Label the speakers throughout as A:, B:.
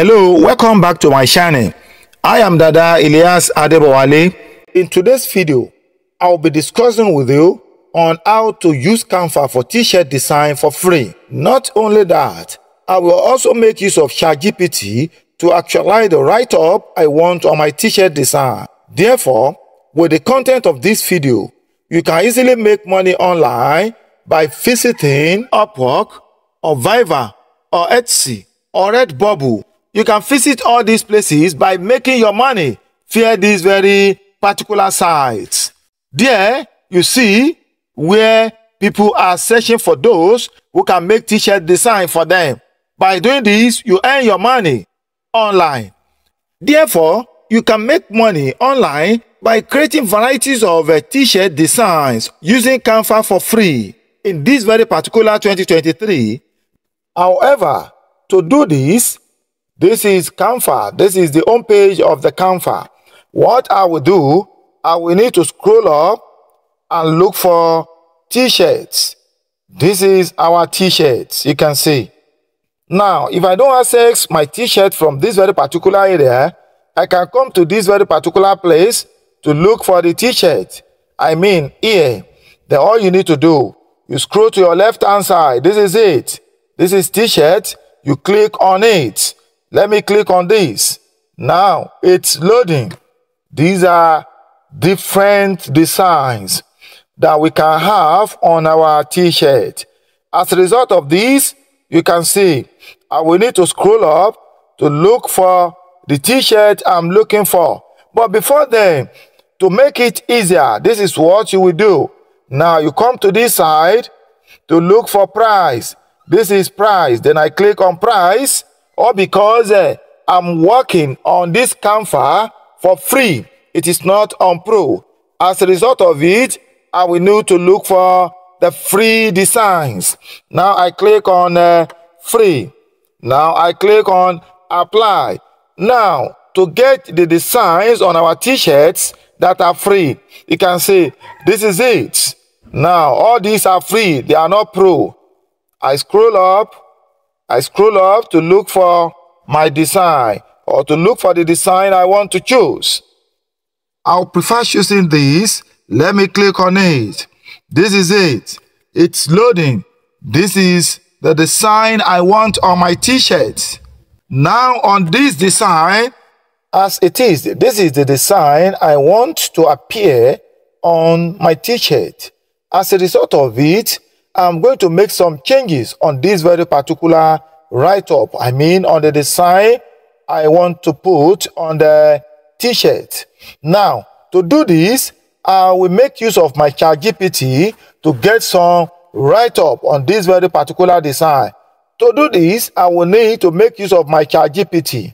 A: Hello, welcome back to my channel. I am Dada Ilyas Adebowale. In today's video, I'll be discussing with you on how to use Canva for t-shirt design for free. Not only that, I will also make use of Chat GPT to actualize the write-up I want on my t-shirt design. Therefore, with the content of this video, you can easily make money online by visiting Upwork or Fivver or Etsy or Redbubble. You can visit all these places by making your money via these very particular sites. There, you see where people are searching for those who can make t-shirt design for them. By doing this, you earn your money online. Therefore, you can make money online by creating varieties of t-shirt designs using Canva for free in this very particular 2023. However, to do this is Canva. This is the home page of the Canva. What I will do, I will need to scroll up and look for t-shirts. This is our t-shirts, you can see. Now, if I don't access my t-shirt from this very particular area, I can come to this very particular place to look for the t-shirt. I mean, here. Then all you need to do, you scroll to your left-hand side. This is it. This is t-shirt. You click on it. Let me click on this. Now, it's loading. These are different designs that we can have on our t-shirt. As a result of this, you can see I will need to scroll up to look for the t-shirt I'm looking for. But before then, to make it easier, this is what you will do. Now, you come to this side to look for price. This is price. Then I click on price. Or because I'm working on this Canva for free, it is not on Pro. As a result of it, I will need to look for the free designs. Now I click on free. Now I click on apply. Now to get the designs on our t-shirts that are free, you can see this is it. Now all these are free, they are not Pro. I scroll up to look for my design or to look for the design I want to choose. I'll prefer choosing this. Let me click on it. This is it. It's loading. This is the design I want on my t-shirt. Now on this design, as it is, this is the design I want to appear on my t-shirt. As a result of it, I'm going to make some changes on this very particular write-up. I mean, on the design I want to put on the t-shirt. Now, to do this, I will make use of my Chat GPT to get some write-up on this very particular design. To do this, I will need to make use of my Chat GPT.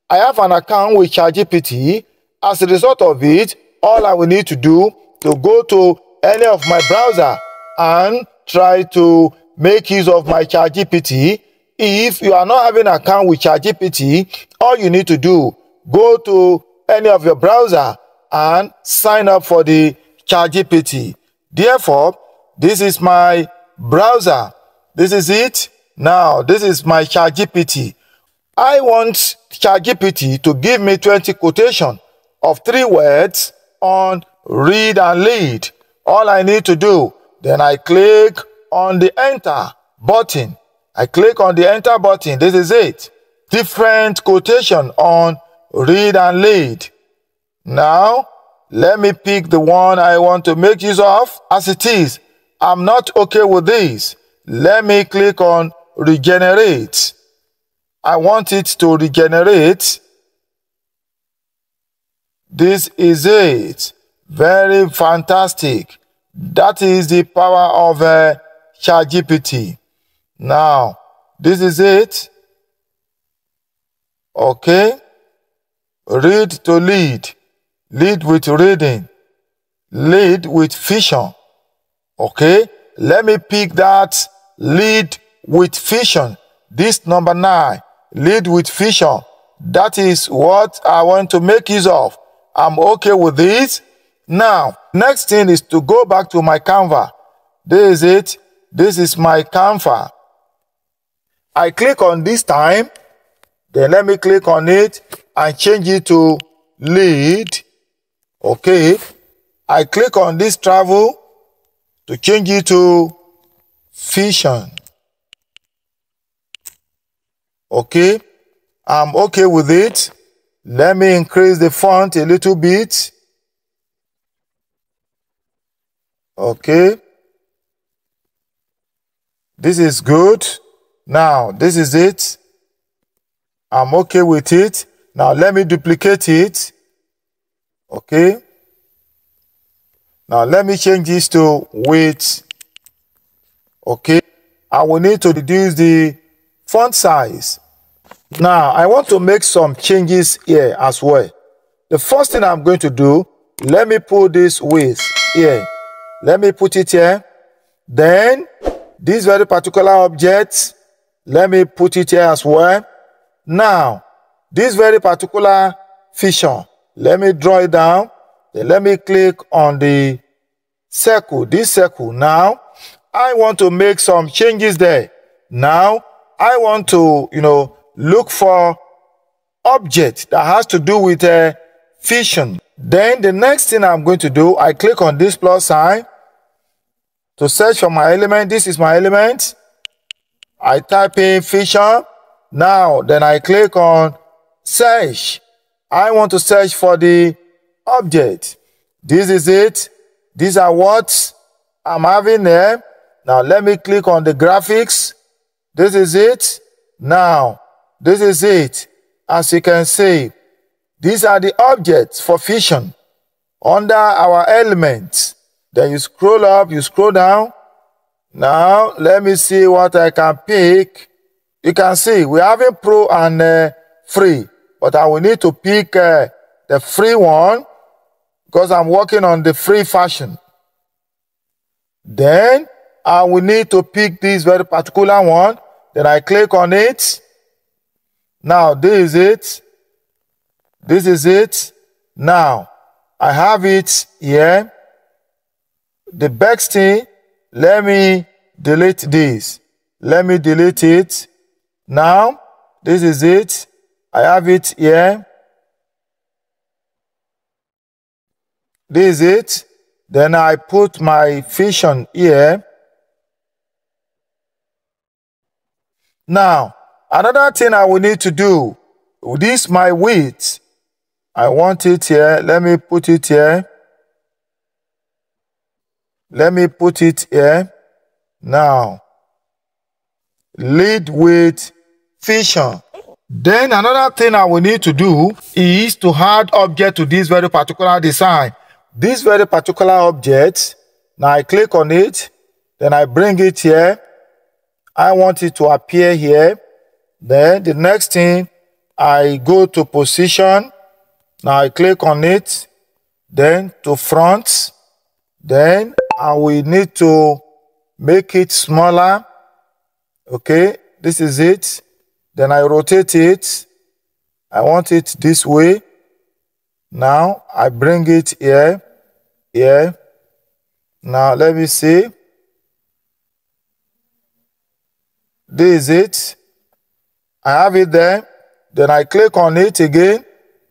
A: I have an account with Chat GPT. As a result of it, all I will need to do to go to any of my browser and try to make use of my Chat GPT. If you are not having an account with Chat GPT, all you need to do, go to any of your browser and sign up for the Chat GPT. Therefore, this is my browser. This is it. Now, this is my Chat GPT. I want Chat GPT to give me 20 quotations of 3 words on read and lead. All I need to do, then I click on the enter button. I click on the enter button. This is it. Different quotation on read and lead. Now, let me pick the one I want to make use of. As it is, I'm not okay with this. Let me click on regenerate. I want it to regenerate. This is it. Very fantastic. That is the power of Chat GPT. Now, this is it. Okay. Read to lead. Lead with reading. Lead with vision. Okay. Let me pick that lead with vision. This number 9. Lead with vision. That is what I want to make use of. I'm okay with this. Now, next thing is to go back to my Canva. This is it. This is my Canva. I click on this time. Then let me click on it and change it to lead. Okay. I click on this travel to change it to vision. Okay. I'm okay with it. Let me increase the font a little bit. Okay. This is good. Now, this is it. I'm okay with it. Now, let me duplicate it. Okay. Now, let me change this to width. Okay. I will need to reduce the font size. Now, I want to make some changes here as well. The first thing I'm going to do, let me put this width here. Let me put it here. Then, this very particular object, let me put it here as well. Now, this very particular feature, let me draw it down. Then let me click on the circle, this circle. Now, I want to make some changes there. Now, I want to, look for object that has to do with vision. Then the next thing I'm going to do, I click on this plus sign to search for my element. This is my element. I type in vision. Now, then I click on search. I want to search for the object. This is it. These are what I'm having there. Now, let me click on the graphics. This is it. Now, this is it. As you can see, these are the objects for vision under our elements. Then you scroll up, you scroll down. Now, let me see what I can pick. You can see we're having pro and free, but I will need to pick the free one because I'm working on the free version. Then I will need to pick this very particular one. Then I click on it. Now, this is it. This is it. Now, I have it here. The next thing, let me delete this. Let me delete it. Now, this is it. I have it here. This is it. Then I put my vision here. Now, another thing I will need to do, this is my width. I want it here. Let me put it here. Let me put it here. Now, lead with vision. Then another thing I will need to do is to add object to this very particular design. This very particular object, now I click on it, then I bring it here. I want it to appear here. Then the next thing, I go to position. Now I click on it. Then to front. Then I will need to make it smaller. Okay, this is it. Then I rotate it. I want it this way. Now I bring it here. Here. Now let me see. This is it. I have it there. Then I click on it again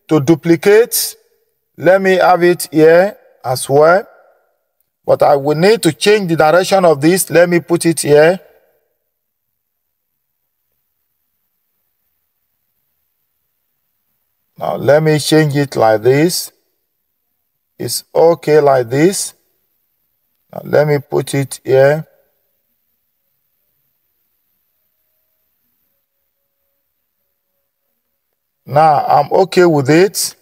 A: to duplicate. Let me have it here as well. But I will need to change the direction of this. Let me put it here. Now let me change it like this. It's okay like this. Now let me put it here. Now, I'm okay with it.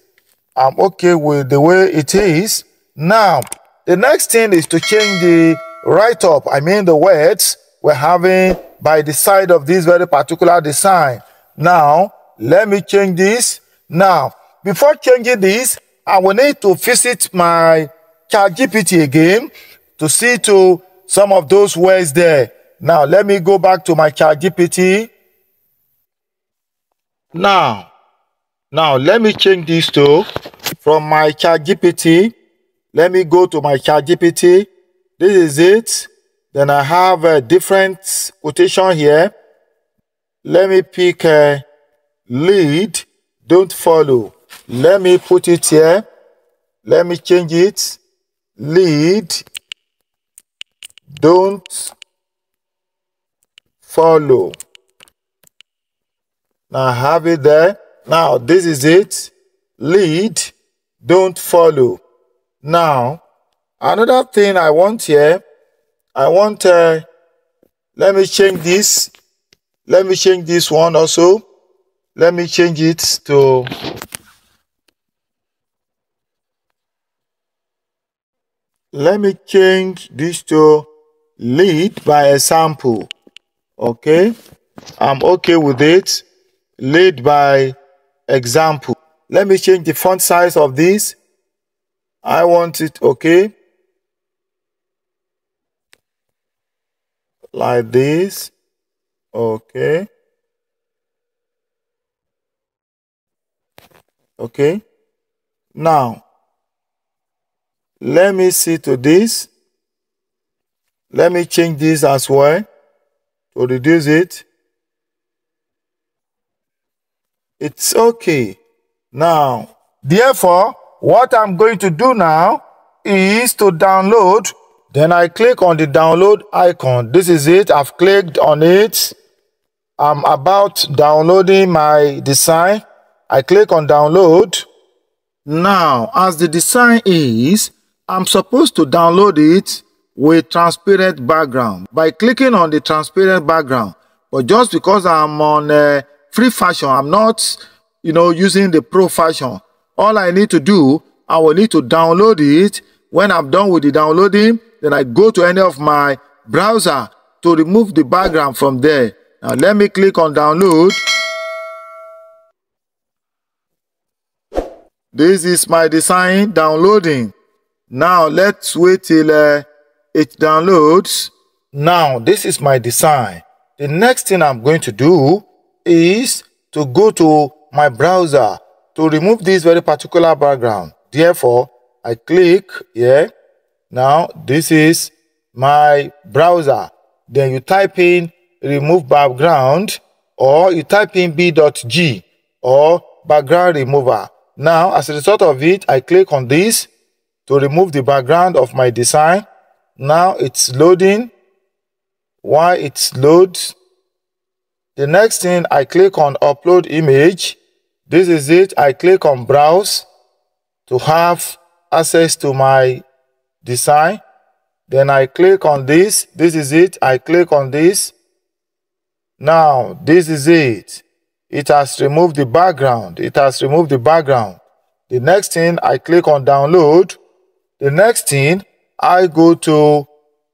A: I'm okay with the way it is. Now, the next thing is to change the write-up. I mean the words we're having by the side of this very particular design. Now, let me change this. Now, before changing this, I will need to visit my Chat GPT again to see to some of those words there. Now, let me go back to my Chat GPT. Now, let me change this to, from my Chat GPT, let me go to my Chat GPT. This is it. Then I have a different quotation here. Let me pick Lead, don't follow. Let me put it here. Let me change it. Lead, don't follow. Now I have it there. Now this is it. Lead, don't follow. Now another thing I want here, let me change this. Let me change this one also. Let me change it to lead by example. Okay, I'm okay with it. Lead by example. Let me change the font size of this. I want it okay, like this. Okay. Okay. Now let me see to this. Let me change this as well to reduce it. It's okay. Now, therefore, what I'm going to do now is to download. Then I click on the download icon. This is it. I've clicked on it. I'm about downloading my design. I click on download. Now, as the design is, I'm supposed to download it with transparent background by clicking on the transparent background. But just because I'm on free version, I'm not, using the pro version. All I need to do, I will need to download it. When I'm done with the downloading, then I go to any of my browser to remove the background from there. Now let me click on download. This is my design downloading. Now let's wait till it downloads. Now this is my design. The next thing I'm going to do is to go to my browser to remove this very particular background. Therefore, I click here. Now this is my browser. Then you type in remove background, or you type in b.g or background remover. Now as a result of it, I click on this to remove the background of my design. Now it's loading. While it loads, the next thing, I click on upload image. This is it. I click on browse to have access to my design. Then I click on this. This is it. I click on this. Now this is it. It has removed the background. It has removed the background. The next thing, I click on download. The next thing, I go to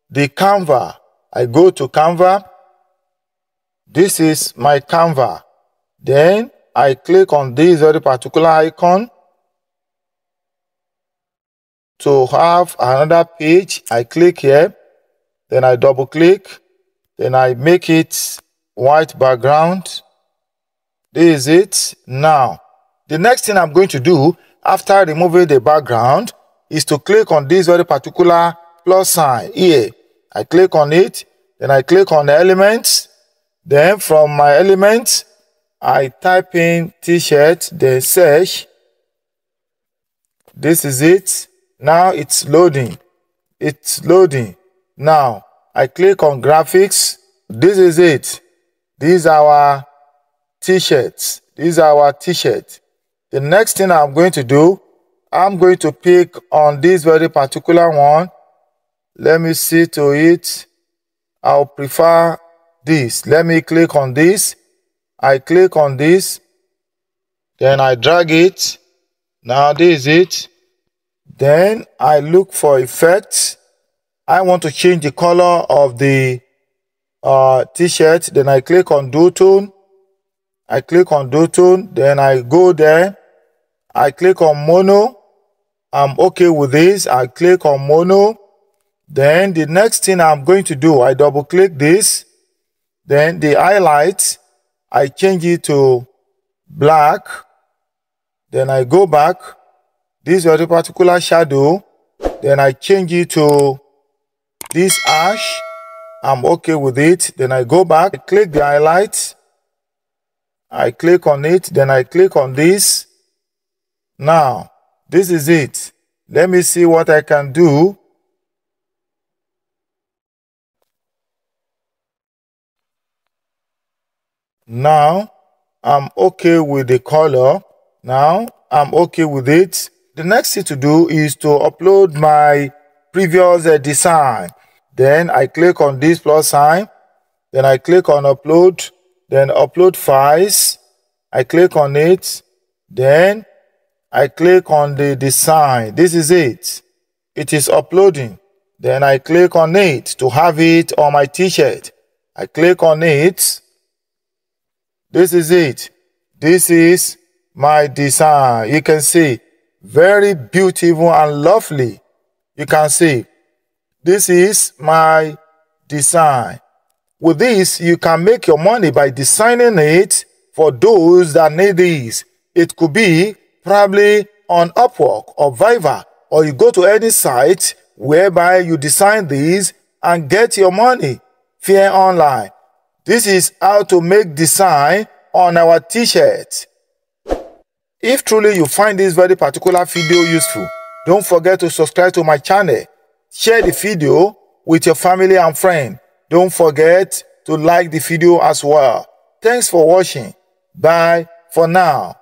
A: the Canva. I go to Canva. This is my Canva. Then I click on this very particular icon to have another page. I click here. Then I double click. Then I make it white background. This is it. Now, the next thing I'm going to do after removing the background is to click on this very particular plus sign here. I click on it. Then I click on the elements. Then from my elements, I type in t-shirt, then search. This is it. Now it's loading. It's loading. Now I click on graphics. This is it. These are our t-shirts. These are our t-shirts. The next thing I'm going to do, I'm going to pick on this very particular one. Let me see to it. I'll prefer this. Let me click on this. I click on this. Then I drag it. Now this is it. Then I look for effects. I want to change the color of the t-shirt. Then I click on duotone. I click on duotone. Then I go there. I click on mono. I'm okay with this. I click on mono. Then the next thing I'm going to do, I double click this. Then the highlights, I change it to black. Then I go back. This very particular shadow. Then I change it to this ash. I'm okay with it. Then I go back. I click the highlights. I click on it, then I click on this. Now, this is it. Let me see what I can do. Now, I'm okay with the color. Now, I'm okay with it. The next thing to do is to upload my previous design. Then I click on this plus sign. Then I click on upload. Then upload files. I click on it. Then I click on the design. This is it. It is uploading. Then I click on it to have it on my t-shirt. I click on it. This is it. This is my design. You can see, very beautiful and lovely. You can see, this is my design. With this, you can make your money by designing it for those that need this. It could be probably on Upwork or Fivver, or you go to any site whereby you design these and get your money fair online. This is how to make design on our t-shirt. If truly you find this very particular video useful, don't forget to subscribe to my channel. Share the video with your family and friends. Don't forget to like the video as well. Thanks for watching. Bye for now.